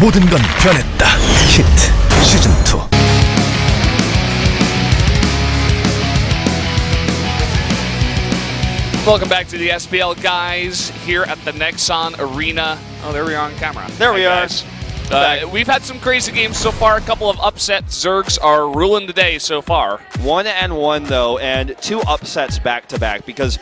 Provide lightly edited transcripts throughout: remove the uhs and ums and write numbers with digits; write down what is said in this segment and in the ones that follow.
모든 건 변했다. 히트 시즌2. Welcome back to the SPL guys here at the Nexon Arena. Oh, there we are on camera. There we are. Guys. We've had some crazy games so far. A couple of upsets. Zergs are ruling the day so far. 1-1 though, and 2 upsets back to back because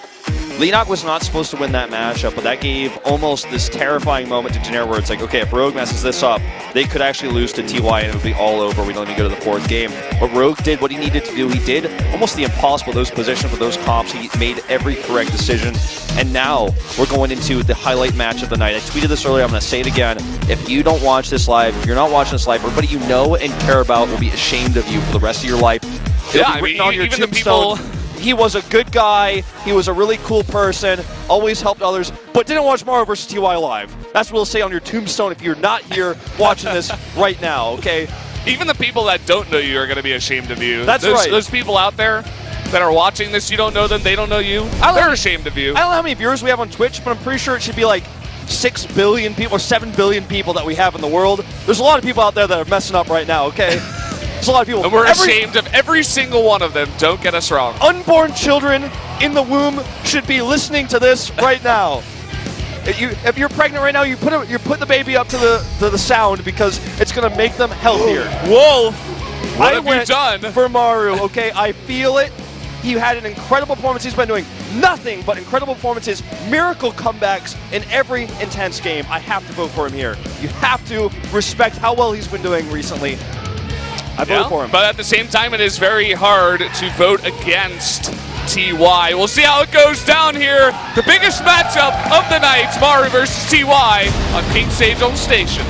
Leenock was not supposed to win that matchup, but that gave almost this terrifying moment to Jennare where it's like, okay, if Rogue messes this up, they could actually lose to TY and it would be all over. We'd only go to the 4th game. But Rogue did what he needed to do. He did almost the impossible, those positions with those comps. He made every correct decision. And now we're going into the highlight match of the night. I tweeted this earlier, I'm going to say it again. If you don't watch this live, if you're not watching this live, everybody you know and care about will be ashamed of you for the rest of your life. Yeah, I mean, on your even the tombstone. people... He was a good guy, he was a really cool person, always helped others, but didn't watch Mario vs. TY live. That's what it'll say on your tombstone if you're not here watching this right now, okay? Even the people that don't know you are going to be ashamed of you. That's right. Those people out there that are watching this, you don't know them, they don't know you, they're ashamed of you. I don't know how many viewers we have on Twitch, but I'm pretty sure it should be like 6 billion people or 7 billion people that we have in the world. There's a lot of people out there that are messing up right now, okay? There's a lot of people. And we're ashamed of every single one of them. Don't get us wrong. Unborn children in the womb should be listening to this right now. If you're pregnant right now, you put the baby up to the sound because it's gonna make them healthier. Whoa! What have you done? For Maru, okay? I feel it. He had an incredible performance. He's been doing nothing but incredible performances, miracle comebacks in every intense game. I have to vote for him here. You have to respect how well he's been doing recently. I vote for him. But at the same time, it is very hard to vote against TY. We'll see how it goes down here. The biggest matchup of the night, Maru versus TY on King Sejong Station.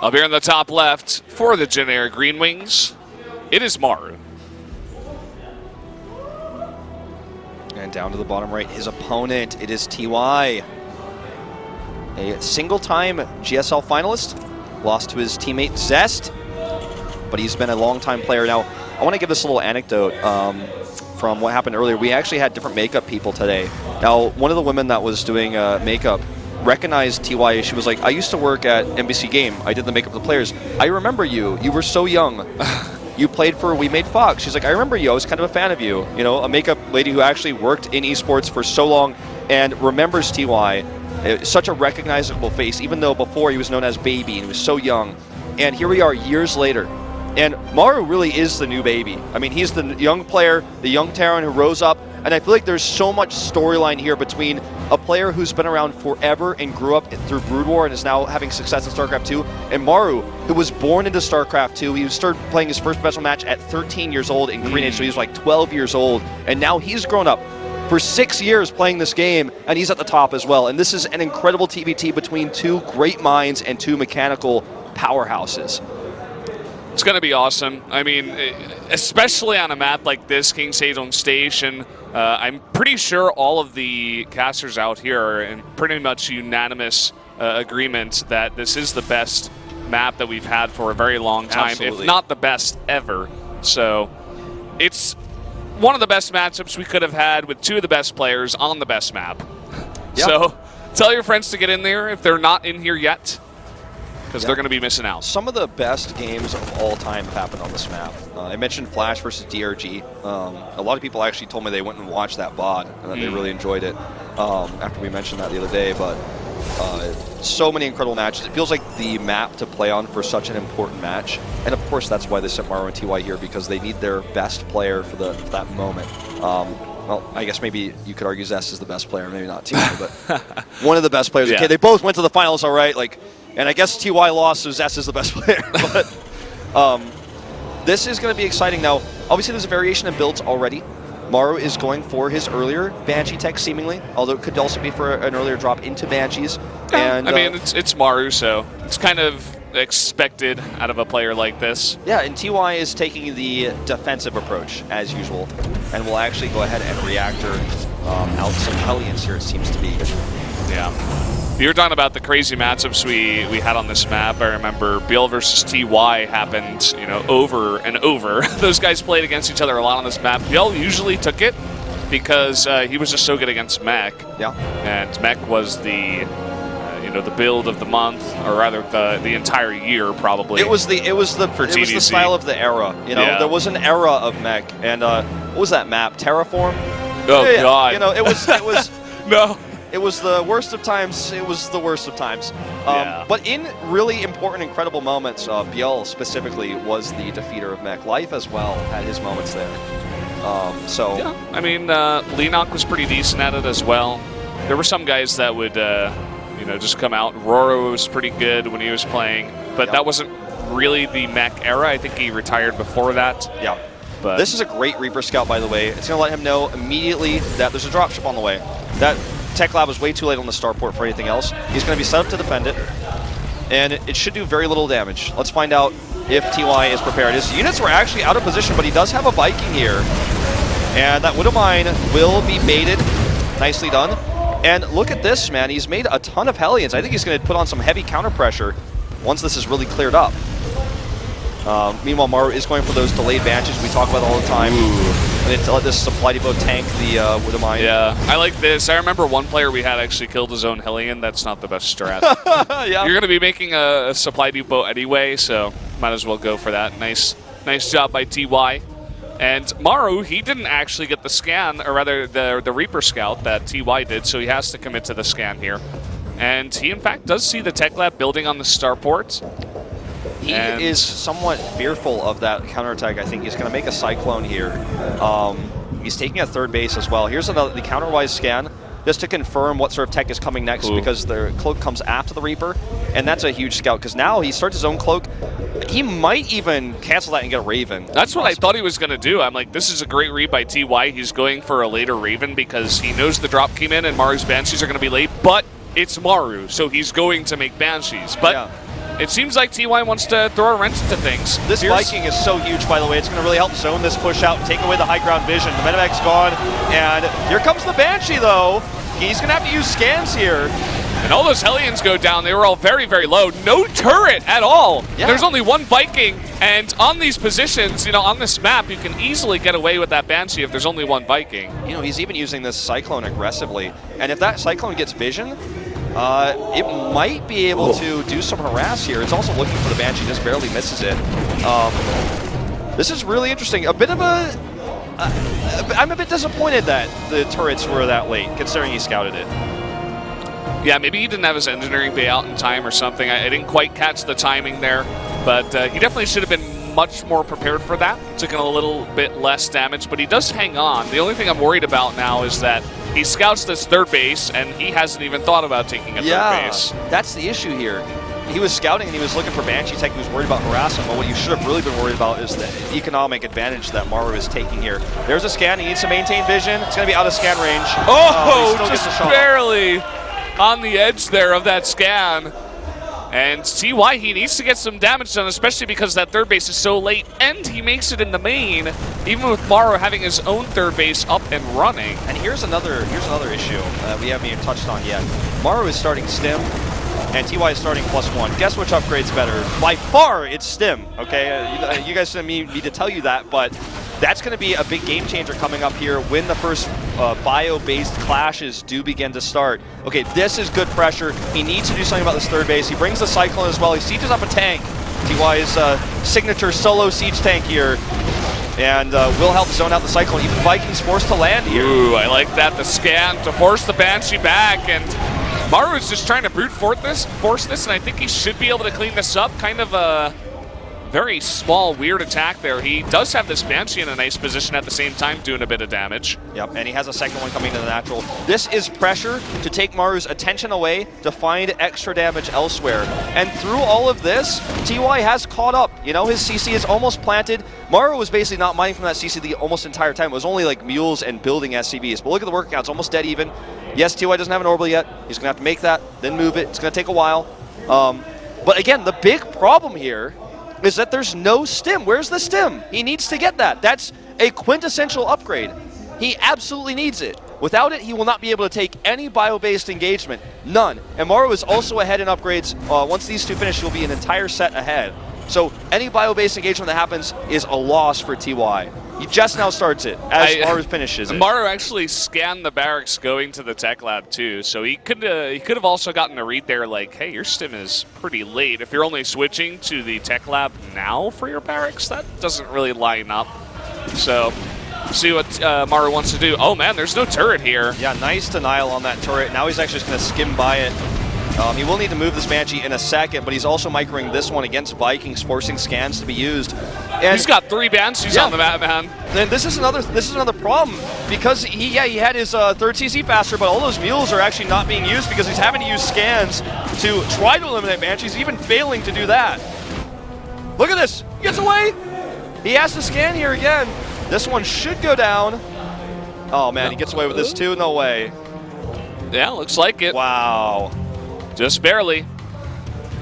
Up here in the top left for the Jennare Green Wings, it is Maru. And down to the bottom right, his opponent, it is TY. A single-time GSL finalist, lost to his teammate Zest, but he's been a long-time player. Now, I want to give this little anecdote from what happened earlier. We actually had different makeup people today. Now, one of the women that was doing makeup recognized TY. She was like, I used to work at NBC Game. I did the makeup of the players. I remember you. You were so young. You played for We Made Fox. She's like, I remember you. I was kind of a fan of you. You know, a makeup lady who actually worked in esports for so long and remembers TY. Such a recognizable face, even though before he was known as Baby and he was so young. And here we are years later. And Maru really is the new Baby. I mean, he's the young player, the young Terran who rose up. And I feel like there's so much storyline here between a player who's been around forever and grew up through Brood War and is now having success in StarCraft 2, and Maru, who was born into StarCraft 2. He started playing his first professional match at 13 years old in Korean Age, so he was like 12 years old. And now he's grown up for 6 years playing this game, and he's at the top as well. And this is an incredible TVT between 2 great minds and 2 mechanical powerhouses. It's going to be awesome. I mean, especially on a map like this, King Sejong Station, I'm pretty sure all of the casters out here are in pretty much unanimous agreement that this is the best map that we've had for a very long time, Absolutely. if not the best ever. So it's one of the best matchups we could have had with 2 of the best players on the best map. Yep. So tell your friends to get in there if they're not in here yet, because they're going to be missing out. Some of the best games of all time have happened on this map. I mentioned Flash versus DRG. A lot of people actually told me they went and watched that VOD and that they really enjoyed it after we mentioned that the other day. But so many incredible matches. It feels like the map to play on for such an important match. And of course, that's why they sent Maru and TY here, because they need their best player for that moment. Well, I guess maybe you could argue Zest is the best player, maybe not TY, but one of the best players. Yeah. Okay, they both went to the finals, all right. And I guess TY lost, so Zest is the best player. But this is going to be exciting. Now, obviously, there's a variation in builds already. Maru is going for his earlier Banshee tech, seemingly, although it could also be for an earlier drop into Banshees. Yeah, And I mean, it's Maru, so it's kind of expected out of a player like this. Yeah, and TY is taking the defensive approach, as usual, and will actually go ahead and reactor out some Hellions here, it seems to be. Yeah. You were talking about the crazy matchups we had on this map. I remember Biel versus TY happened, over and over. Those guys played against each other a lot on this map. Biel usually took it because he was just so good against Mech. Yeah. And Mech was the the build of the month, or rather the entire year probably. It was the style of the era. Yeah. There was an era of Mech, and what was that map? Terraform. Oh God. It was No. It was the worst of times. It was the worst of times. Yeah. But in really important, incredible moments, Biel specifically was the defeater of Mech. Life as well had his moments there. Yeah. I mean, Leenock was pretty decent at it as well. There were some guys that would, just come out. Roro was pretty good when he was playing, but that wasn't really the Mech era. I think he retired before that. Yeah. But this is a great Reaper Scout, by the way. It's going to let him know immediately that there's a dropship on the way. That Tech Lab was way too late on the starport for anything else. He's going to be set up to defend it, and it should do very little damage. Let's find out if TY is prepared. His units were actually out of position, but he does have a Viking here. And that Widow Mine will be baited. Nicely done. And look at this, man. He's made a ton of Hellions. I think he's going to put on some heavy counter pressure once this is really cleared up. Meanwhile, Maru is going for those delayed Banshees we talk about all the time. And to let this supply depot tank the Widow Mine. Yeah, I like this. I remember one player we had actually killed his own Hellion. That's not the best strat. Yeah. You're going to be making a supply depot anyway, so might as well go for that. Nice job by TY. And Maru, he didn't actually get the scan, or rather the Reaper Scout that TY did, so he has to commit to the scan here. And he, in fact, does see the Tech Lab building on the starport. He is somewhat fearful of that counterattack. I think he's going to make a Cyclone here. He's taking a third base as well. Here's the counterwise scan, just to confirm what sort of tech is coming next, because the cloak comes after the Reaper, and that's a huge scout, because now he starts his own cloak. He might even cancel that and get a Raven. That's what I thought he was going to do. I'm like, this is a great read by TY. He's going for a later Raven because he knows the drop came in and Maru's Banshees are going to be late, but it's Maru, so he's going to make Banshees. But it seems like TY wants to throw a wrench into things. This Viking is so huge, by the way. It's going to really help zone this push out and take away the high ground vision. The Metamech's gone, and here comes the Banshee, though. He's going to have to use scans here. And all those Hellions go down. They were all very, very low. No turret at all. Yeah. There's only one Viking, and on these positions, on this map, you can easily get away with that Banshee if there's only one Viking. He's even using this Cyclone aggressively, and if that Cyclone gets vision, it might be able to do some harass here. It's also looking for the Banshee, just barely misses it. This is really interesting. I'm a bit disappointed that the turrets were that late, considering he scouted it. Yeah, maybe he didn't have his engineering bay out in time or something. I didn't quite catch the timing there, but he definitely should have been much more prepared for that. Taking a little bit less damage, but he does hang on. The only thing I'm worried about now is that he scouts this third base, and he hasn't even thought about taking a third base. That's the issue here. He was scouting and he was looking for Banshee tech. He was worried about harassment. But what you should have really been worried about is the economic advantage that Maru is taking here. There's a scan. He needs to maintain vision. It's going to be out of scan range. Just barely on the edge there of that scan. And TY, he needs to get some damage done, especially because that third base is so late, and he makes it in the main, even with Maru having his own third base up and running. And here's another issue we haven't even touched on yet. Maru is starting Stim, and TY is starting +1. Guess which upgrade's better? By far, it's Stim, okay? You guys didn't need to tell you that, but that's going to be a big game changer coming up here when the first bio-based clashes do begin to start. Okay, this is good pressure. He needs to do something about this third base. He brings the Cyclone as well. He sieges up a tank. TY's signature solo siege tank here. And will help zone out the Cyclone. Even Vikings forced to land here. Ooh, I like that. The scan to force the Banshee back. And Maru is just trying to brute force this, and I think he should be able to clean this up. Kind of a very small, weird attack there. He does have this Banshee in a nice position at the same time, doing a bit of damage. Yep, and he has a second one coming to the natural. This is pressure to take Maru's attention away, to find extra damage elsewhere. And through all of this, TY has caught up. His CC is almost planted. Maru was basically not mining from that CC the almost entire time. It was only like mules and building SCVs. But look at the work count, it's almost dead even. Yes, TY doesn't have an orbital yet. He's going to have to make that, then move it. It's going to take a while. But again, the big problem here is that there's no stim. Where's the stim? He needs to get that. That's a quintessential upgrade. He absolutely needs it. Without it, he will not be able to take any bio-based engagement. None. And Maru is also ahead in upgrades. Once these two finish, he'll be an entire set ahead. So any bio-based engagement that happens is a loss for TY. He just now starts it as Maru finishes it. Maru actually scanned the barracks going to the tech lab too, so he could have also gotten a read there like, hey, your stim is pretty late. If you're only switching to the tech lab now for your barracks, that doesn't really line up. So see what Maru wants to do. Oh man, there's no turret here. Yeah, nice denial on that turret. Now he's actually just going to skim by it. He will need to move this Banshee in a second, but he's also microing this one against Vikings, forcing scans to be used. And he's got 3 Banshees on the map, man. And this is another problem because he had his third CC faster, but all those mules are actually not being used because he's having to use scans to try to eliminate Banshees, even failing to do that. Look at this, he gets away. He has to scan here again. This one should go down. Oh man, he gets away with this too. No way. Yeah, looks like it. Wow. Just barely.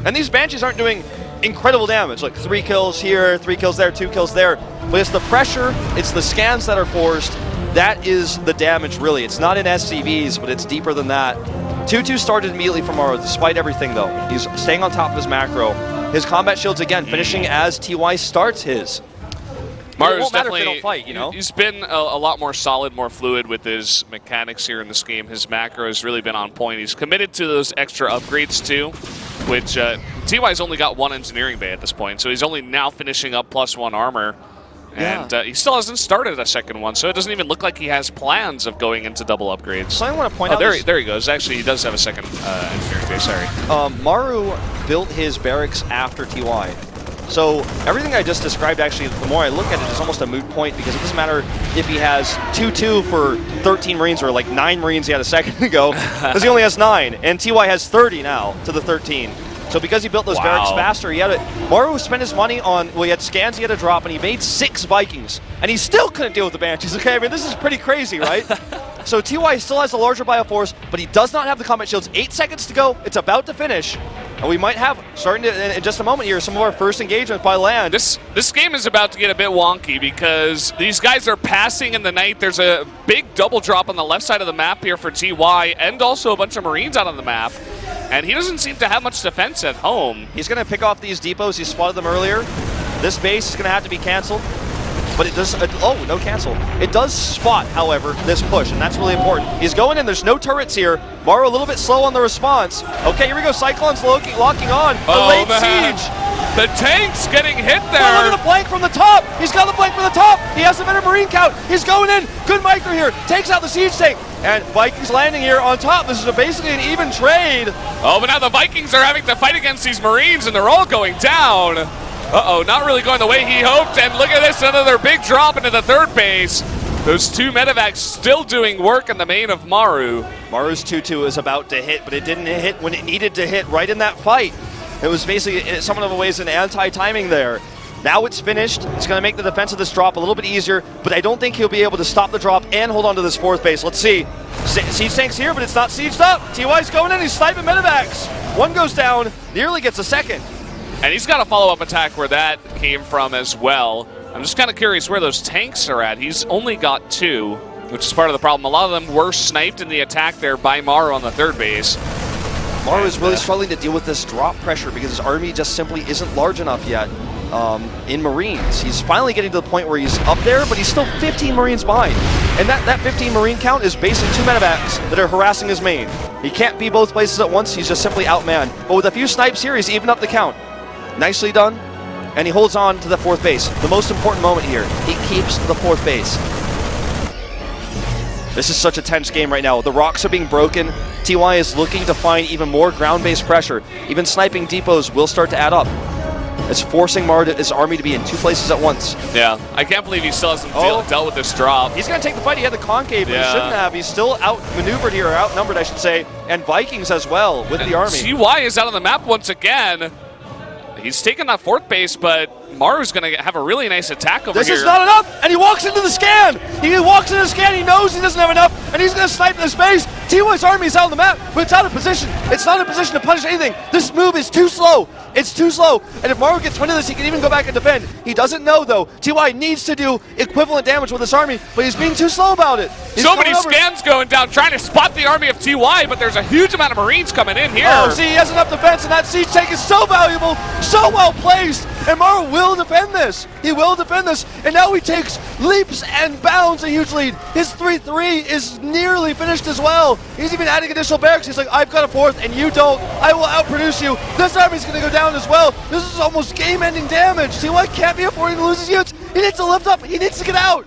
And these Banshees aren't doing incredible damage, like 3 kills here, 3 kills there, 2 kills there. But it's the pressure, it's the scans that are forced. That is the damage, really. It's not in SCVs, but it's deeper than that. 2-2 started immediately from Maru, despite everything, though. He's staying on top of his macro. His combat shields, again, finishing as TY starts his. Maru's definitely, don't fight, you know? He's been a lot more solid, more fluid with his mechanics here in this game. His macro has really been on point. He's committed to those extra upgrades too, which TY's only got 1 engineering bay at this point, so he's only now finishing up +1 armor. And he still hasn't started a second one, so it doesn't even look like he has plans of going into double upgrades. So I want to point out there he goes. Actually, he does have a second engineering bay, sorry. Maru built his barracks after TY. So everything I just described, actually, the more I look at it, is almost a moot point because it doesn't matter if he has 2-2 for 13 Marines or like 9 Marines he had a second ago, because he only has 9, and TY has 30 now to the 13. So because he built those barracks faster, Maru spent his money on, well, he had scans he had to drop, and he made 6 Vikings, and he still couldn't deal with the Banshees. Okay, I mean, this is pretty crazy, right? So TY still has the larger bioforce, but he does not have the combat shields. 8 seconds to go. It's about to finish. And we might have, starting to, in just a moment here, some of our first engagements by land. This game is about to get a bit wonky because these guys are passing in the night. There's a big double drop on the left side of the map here for TY, and also a bunch of Marines out on the map. And he doesn't seem to have much defense at home. He's going to pick off these depots. He spotted them earlier. This base is going to have to be canceled. But it does, oh, no cancel. It does spot, however, this push, and that's really important. He's going in, there's no turrets here. Maru a little bit slow on the response. Okay, here we go, Cyclone's locking on. A late siege. The tank's getting hit there. Oh, look at the flank from the top. He's got the flank from the top. He has a better Marine count. He's going in. Good micro here. Takes out the siege tank. And Vikings landing here on top. This is basically an even trade. Oh, but now the Vikings are having to fight against these Marines, and they're all going down. Uh-oh, not really going the way he hoped, and look at this, another big drop into the third base. Those 2 medevacs still doing work in the main of Maru. Maru's 2-2 is about to hit, but it didn't hit when it needed to hit right in that fight. It was basically, in some of the ways, an anti-timing there. Now it's finished. It's going to make the defense of this drop a little bit easier, but I don't think he'll be able to stop the drop and hold on to this 4th base. Let's see. Siege tank's here, but it's not sieged up. TY's going in, he's sniping medevacs. 1 goes down, nearly gets a second. And he's got a follow-up attack where that came from as well. I'm just kind of curious where those tanks are at. He's only got 2, which is part of the problem. A lot of them were sniped in the attack there by Maru on the 3rd base. Maru is really struggling to deal with this drop pressure because his army just simply isn't large enough yet in Marines. He's finally getting to the point where he's up there, but he's still 15 Marines behind. And that 15 Marine count is based on 2 medevacs that are harassing his main. He can't be both places at once. He's just simply outmanned. But with a few snipes here, he's even up the count. Nicely done, and he holds on to the 4th base. The most important moment here, he keeps the 4th base. This is such a tense game right now. The rocks are being broken. TY is looking to find even more ground-based pressure. Even sniping depots will start to add up. It's forcing his army to be in 2 places at once. Yeah, I can't believe he still hasn't dealt with this drop. He's going to take the fight. He had the concave, but he shouldn't have. He's still outmaneuvered here, or outnumbered, I should say, and Vikings as well with the army. TY is out on the map once again. He's taking that 4th base, but Maru's going to have a really nice attack over here. This is not enough, and he walks into the scan. He walks in the scan, he knows he doesn't have enough, and he's going to snipe this base. T1's army is out on the map, but it's out of position. It's not in position to punish anything. This move is too slow. It's too slow, and if Maru gets wind of this, he can even go back and defend. He doesn't know, though. TY needs to do equivalent damage with this army, but he's being too slow about it. He's so many scans going down, trying to spot the army of TY, but there's a huge amount of Marines coming in here. Oh, see, he has enough defense, and that siege tank is so valuable, so well placed, and Maru will defend this. He will defend this, and now he takes leaps and bounds a huge lead. His 3-3 is nearly finished as well. He's even adding additional barracks. He's like, I've got a fourth, and you don't. I will outproduce you. This army's going to go down as well. This is almost game-ending damage. TY can't be affording to lose his units. He needs to lift up. He needs to get out.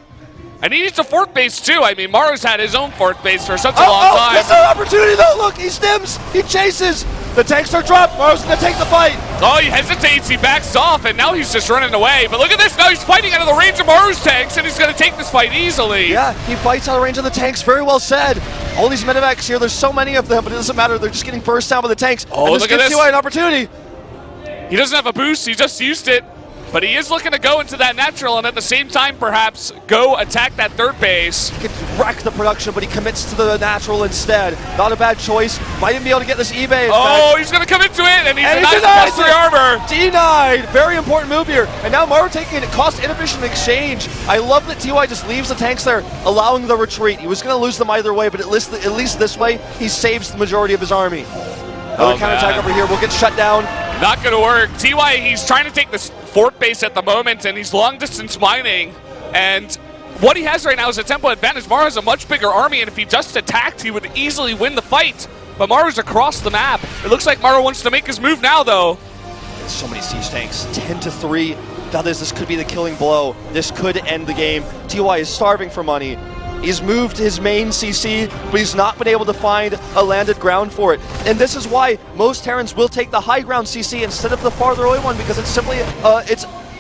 And he needs a fourth base too. I mean, Maru's had his own fourth base for such a long time. That's an opportunity though. Look, he stims. He chases. The tanks are dropped. Maru's going to take the fight. Oh, he hesitates. He backs off, and now he's just running away. But look at this. Now he's fighting out of the range of Maru's tanks, and he's going to take this fight easily. Yeah, he fights out of range of the tanks. Very well said. All these medevacs here, there's so many of them, but it doesn't matter. They're just getting burst down by the tanks. Oh, and this look at gives this. TY an opportunity. He doesn't have a boost. He just used it. But he is looking to go into that natural and at the same time perhaps go attack that third base. He could wreck the production, but he commits to the natural instead. Not a bad choice. Might even be able to get this eBay. Oh, he's going to come into it, and he And he denies the denies +3 armor. Denied. Very important move here. And now Maru taking a cost-inefficient exchange. I love that TY just leaves the tanks there, allowing the retreat. He was going to lose them either way, but at least this way, he saves the majority of his army. Another counterattack over here will get shut down. Not going to work. TY, he's trying to take this fort base at the moment, and he's long-distance mining. And what he has right now is a tempo advantage. Maru has a much bigger army, and if he just attacked, he would easily win the fight. But Maru's across the map. It looks like Maru wants to make his move now, though. So many siege tanks. 10-3. This could be the killing blow. This could end the game. TY is starving for money. He's moved his main CC, but he's not been able to find a landed ground for it. And this is why most Terrans will take the high ground CC instead of the farther away one, because it's simply,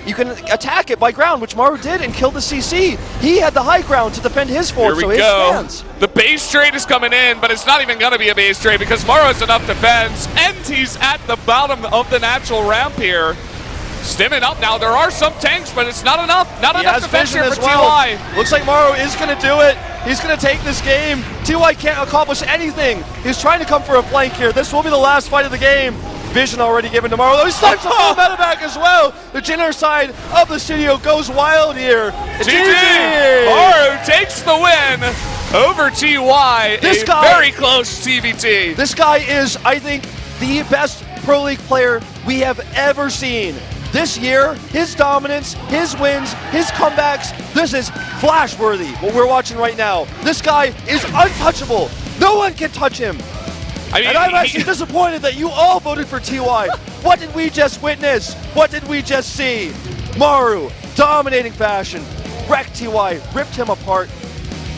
you can attack it by ground, which Maru did and killed the CC. He had the high ground to defend his fort, Here so we his go. stands. The base trade is coming in, but it's not even going to be a base trade because Maru has enough defense, and he's at the bottom of the natural ramp here. Stimming up now. There are some tanks, but it's not enough. Not enough defense here for TY. Looks like Maru is going to do it. He's going to take this game. TY can't accomplish anything. He's trying to come for a flank here. This will be the last fight of the game. Vision already given to Maru. Oh, he snipes the full medevac as well. The Jinner side of the studio goes wild here. GG! Maru takes the win over TY. This guy, very close TVT. This guy is, I think, the best Pro League player we have ever seen. This year, his dominance, his wins, his comebacks, this is flash-worthy, what we're watching right now. This guy is untouchable. No one can touch him. I mean, and I'm actually disappointed that you all voted for TY. What did we just witness? What did we just see? Maru, dominating fashion, wrecked TY, ripped him apart.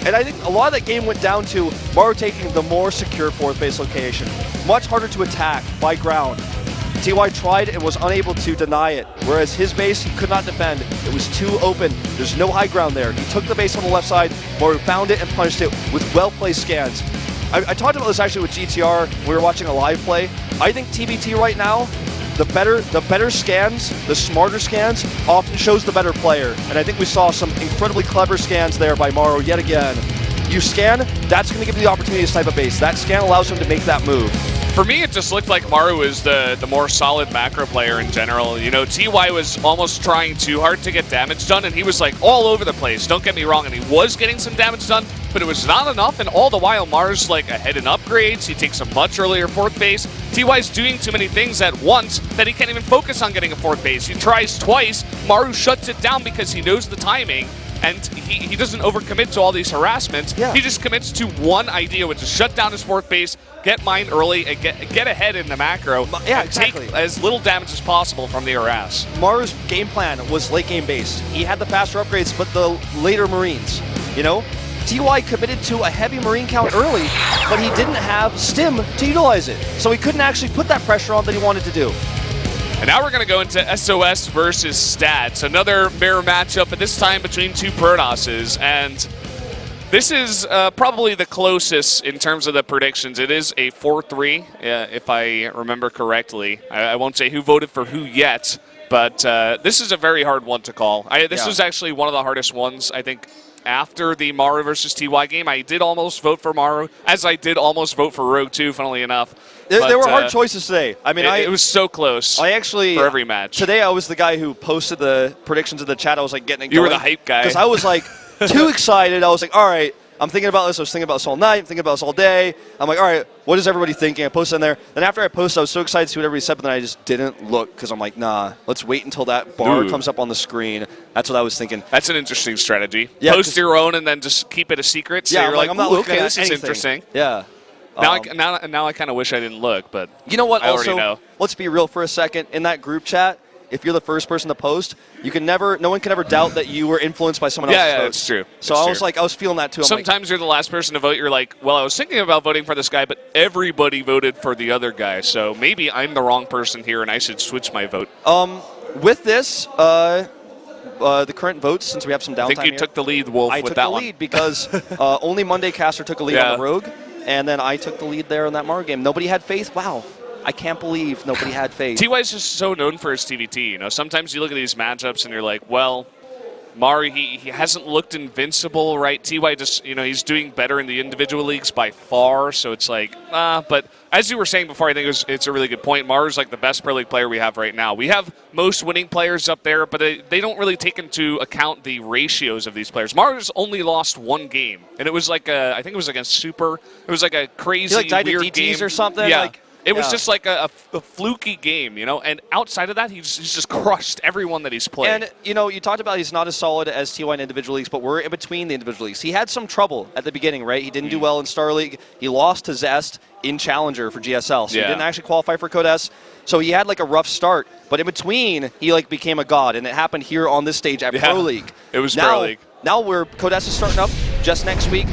And I think a lot of that game went down to Maru taking the more secure fourth base location. Much harder to attack by ground. TY tried and was unable to deny it, whereas his base he could not defend. It was too open. There's no high ground there. He took the base on the left side, Maru found it and punished it with well-placed scans. I talked about this actually with GTR when we were watching a live play. I think TBT right now, the better scans, the smarter scans, often shows the better player. And I think we saw some incredibly clever scans there by Maru yet again. You scan, that's going to give you the opportunity to snipe a base. That scan allows him to make that move. For me, it just looked like Maru is the more solid macro player in general. You know, TY was almost trying too hard to get damage done, and he was like all over the place. Don't get me wrong, and he was getting some damage done, but it was not enough, and all the while Maru's like ahead in upgrades. He takes a much earlier fourth base. TY's doing too many things at once that he can't even focus on getting a fourth base. He tries twice, Maru shuts it down because he knows the timing. And he doesn't overcommit to all these harassments. Yeah. He just commits to one idea, which is shut down his fourth base, get mine early, and get ahead in the macro. Yeah, and exactly. Take as little damage as possible from the harass. Maru's game plan was late game based. He had the faster upgrades, but the later Marines. You know, TY committed to a heavy Marine count early, but he didn't have Stim to utilize it. So he couldn't actually put that pressure on that he wanted to do. And now we're going to go into SOS versus Stats, another mirror matchup, but this time between two Protosses. And this is probably the closest in terms of the predictions. It is a 4-3, if I remember correctly. I won't say who voted for who yet, But this is a very hard one to call. This Yeah. was actually one of the hardest ones, I think, after the Maru versus TY game. I did almost vote for Maru, as I did almost vote for Rogue too, funnily enough. There were hard choices today. I mean, it was so close. I actually for every match. Today, I was the guy who posted the predictions in the chat. I was like getting it You were going. the hype guy. Because I was like too excited. I was like, all right, I'm thinking about this. I was thinking about this all night. I'm thinking about this all day. I'm like, all right, what is everybody thinking? I posted in there. Then after I posted, I was so excited to see what everybody said, but then I just didn't look because I'm like, nah, let's wait until that bar Ooh. comes up on the screen. That's what I was thinking. That's an interesting strategy. Yeah, Post 'cause- your own and then just keep it a secret. So Yeah, you're I'm like, I'm not "Ooh, looking okay, at this is anything." interesting. Yeah. Now I kind of wish I didn't look, but You know what? I already Also, know. let's be real for a second. In that group chat, if you're the first person to post, no one can ever doubt that you were influenced by someone else's Yeah, vote. it's true. So It's I was true. like, I was feeling that too. I'm like, Sometimes you're the last person to vote. You're like, well, I was thinking about voting for this guy, but everybody voted for the other guy. So maybe I'm the wrong person here, and I should switch my vote. with this, the current votes, since we have some downtime I think you here, took the lead, Wolf, I with took that the one. lead because only Monday Caster took a lead Yeah. on the Rogue, and then I took the lead there in that Mario game. Nobody had faith. Wow. I can't believe nobody had faith. TY is just so known for his TVT. You know, sometimes you look at these matchups and you're like, well, Mari, he hasn't looked invincible, right? TY just, he's doing better in the individual leagues by far. So it's like, but as you were saying before, I think it's a really good point. Maru's like the best Pro League player we have right now. We have most winning players up there, but they don't really take into account the ratios of these players. Maru's only lost one game, and it was like I think it was against Super. It was like a crazy, He died to weird DTs game or something? Yeah. Like, It was yeah. just like a fluky game, and outside of that, he's just crushed everyone that he's played. And, you talked about he's not as solid as TY in individual leagues, but we're in between the individual leagues. He had some trouble at the beginning, right? He didn't do well in Star League. He lost to Zest in Challenger for GSL, so Yeah. he didn't actually qualify for Code S. So he had like a rough start, but in between, he like became a god, and it happened here on this stage at Yeah. Pro League. It was now, Pro League. Now Code S is starting up just next week.